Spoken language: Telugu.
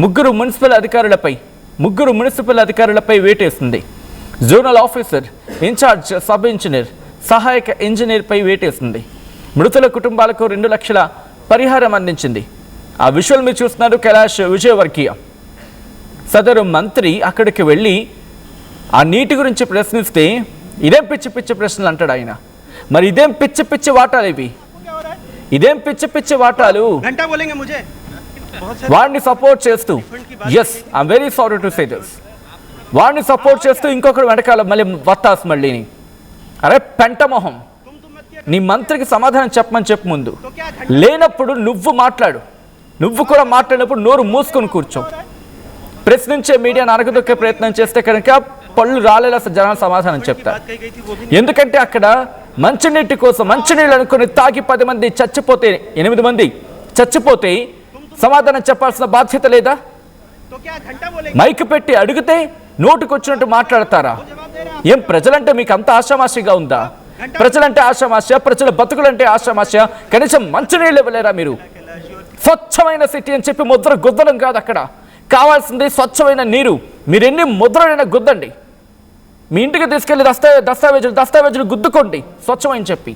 ముగ్గురు మున్సిపల్ అధికారులపై వేటేసింది. Zonal officer, incharge sub engineer, సహాయక ఇంజనీర్పై వేటేసింది. మృతుల కుటుంబాలకు 2 లక్షల పరిహారం అందించింది. ఆ విజువల్ మీరు చూస్తున్నారు. కైలాష్ విజయవర్గీయ సదరు మంత్రి అక్కడికి వెళ్ళి ఆ నీటి గురించి ప్రశ్నిస్తే ఇదేం పిచ్చి పిచ్చి ప్రశ్నలు అంటాడు ఆయన. మరి ఇదేం పిచ్చి పిచ్చి వాటాలు ఇవి? ఇదేం పిచ్చి పిచ్చి వాటాలు? వాడిని సపోర్ట్ చేస్తూ, yes I'm very sorry to say this, వాడిని సపోర్ట్ చేస్తూ ఇంకొకరు వెనకాల మళ్ళీ వత్తాసు మళ్ళీని. అరే పెంటమొహం, నీ మంత్రికి సమాధానం చెప్పమని చెప్పు ముందు. లేనప్పుడు నువ్వు మాట్లాడు. నువ్వు కూడా మాట్లాడినప్పుడు నోరు మూసుకొని కూర్చో. ప్రశ్నించే మీడియాను అరగదొక్కే ప్రయత్నం చేస్తే కనుక పళ్ళు రాలేలా జనాలు సమాధానం చెప్తారు. ఎందుకంటే అక్కడ మంచినీటి కోసం మంచినీళ్ళు అనుకుని తాగి 10 మంది చచ్చిపోతే 8 మంది చచ్చిపోతే సమాధానం చెప్పాల్సిన బాధ్యత లేదా? మైక్ పెట్టి అడిగితే నోటుకొచ్చినట్టు మాట్లాడతారా? ఏం ప్రజలంటే మీకు అంత ఆశామాషిగా ఉందా? ప్రజలంటే ఆశామాష, ప్రజల బతుకులంటే ఆశామాష, కనీసం మంచినీళ్ళు ఇవ్వలేరా మీరు? స్వచ్ఛమైన సిటీ అని చెప్పి ముద్ర గుద్దడం కాదు అక్కడ కావాల్సింది, స్వచ్ఛమైన నీరు. మీరు ఎన్ని ముద్రలైనా గుద్దండి, మీ ఇంటికి తీసుకెళ్లి దస్తావేజులు గుద్దుకోండి స్వచ్ఛమని చెప్పి.